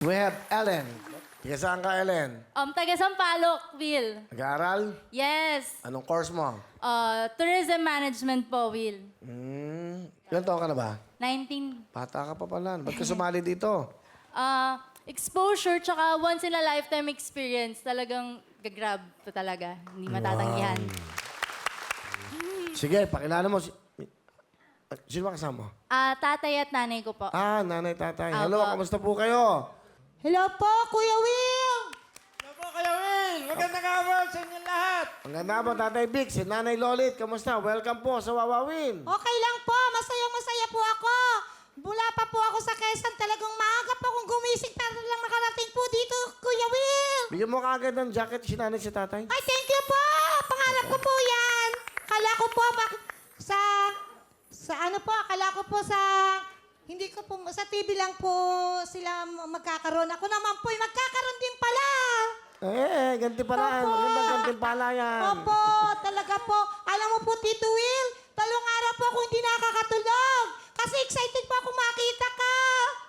We have Ellen. Tiga saan ka, Ellen? Taga Sampaloc, Will. Nag-aaral? Yes. Anong course mo? Tourism management po, Will. Ilan taon ka na ba? 19. Bata ka pa pala. Ba't ka sumali dito? Exposure tsaka once in a lifetime experience. Talagang gagrab to talaga. Hindi matatanggihan. Sige, pakilala mo. Sino ba kasama mo? Tatay at nanay ko po. Nanay, tatay. Apo. Hello, kamusta po kayo? Hello po, Kuya Will! Hello po kayo, Will! Magandang araw sa inyo lahat! Ang ganda po, Tatay Vic. Si Nanay Lolit, kamusta? Welcome po sa Wawawin. Okay lang po, masayang-masaya po ako. Mula pa po ako sa Quezon, talagang maaga pa akong gumising para lang makarating po dito, Kuya Will! Bigyan mo kaagad ng jacket si Nanay si Tatay. Ay, thank you po! Pangarap ko po yan! Akala ko po akala ko po hindi ko po, sa TV lang po sila magkakaroon. Ako naman po, magkakaroon din pala! Ganti pala. Opo. Magandang ganti pala yan. Opo, talaga po. Alam mo po, Tito Will, talong araw po ako hindi nakakatulog. Kasi excited po ako makita ka.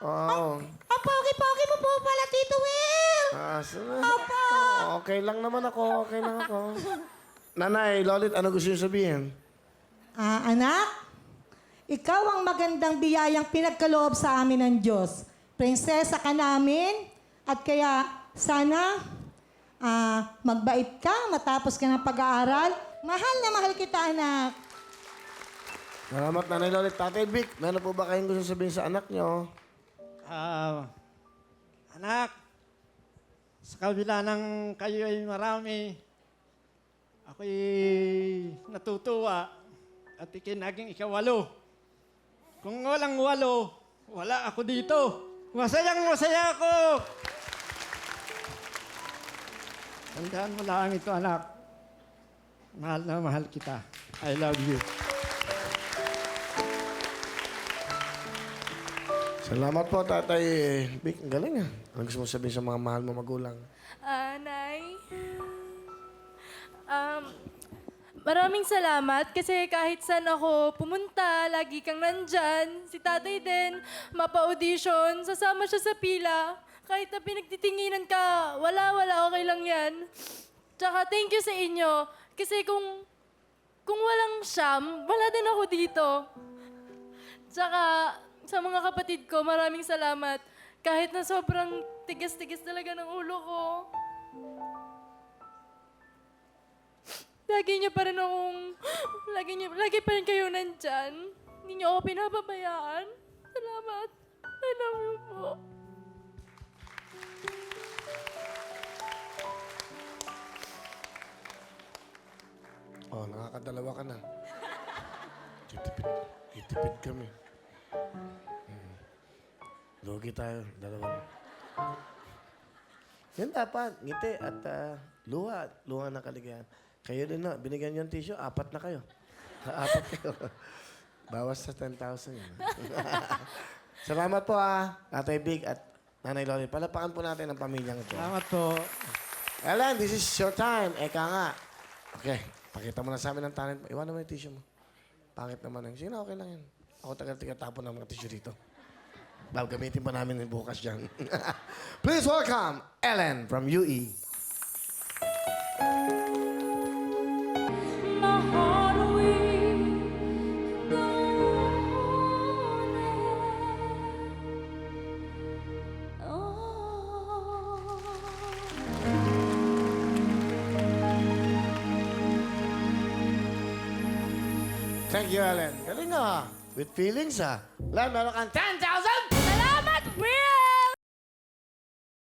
Oo. Ang pogi-pogi mo po pala, Tito Will. Opo. Okay lang naman ako. Okay lang ako. Nanay, Lolit, ano gusto niyo sabihin? Anak, ikaw ang magandang biyayang pinagkaloob sa amin ng Diyos. Prinsesa ka namin at kaya sana magbait ka, matapos ka ng pag-aaral. Mahal na mahal kita, anak. Salamat, Nanay Lolit. Tatay Vic, meron po ba kayong gusto sabihin sa anak niyo? Anak, sa kabila ng kayo ay marami, ako'y natutuwa at ikinaging ikawalo. Kung walang walo, wala ako dito. Masayang-masaya ako! Tandaan mo lang ito, anak. Mahal na mahal kita. I love you. Salamat po, Tatay Vic. Ang galing ah. Ano gusto mo sabihin sa mga mahal mo magulang? Nay, maraming salamat kasi kahit saan ako pumunta, lagi kang nandyan. Si tatay din, mapa-audition, sasama siya sa pila. Kahit na pinagtitinginan ka, wala, okay lang yan. Tsaka thank you sa inyo. Kasi kung walang siyam, wala din ako dito. Tsaka sa mga kapatid ko, maraming salamat. Kahit na sobrang tigas-tigas talaga ng ulo ko. Lagi niyo pa rin lagi pa rin kayo nandyan. Hindi niyo ako pinapabayaan. Salamat. I love you po. Oh, nakakadalawa ka na. Titipid kami. Lugi tayo, dalawa. Yan dapat, ngiti at luha. Luha ng kaligayahan. Kayo din na, binigyan niyo ng tissue, 4 na kayo. 4 kayo. Bawas sa 10,000 yun. Salamat po Tatay Big at Nanay Loli. Palapakan po natin ang pamilyang ito. Salamat po. Ellen, this is your time. Eka nga. Okay, pakita mo na sa amin ang talent mo. Iwan naman yung tissue mo. Pangit naman yun. Sige na, okay lang yan. Ako tagal-tagal tapon ng mga tissue dito. Gamitin pa namin bukas dyan. Please welcome Ellen from UE. My heart will go on. Oh. Thank you, Ellen. Galing With feelings Lan, meron kang 10,000! Salamat, Will!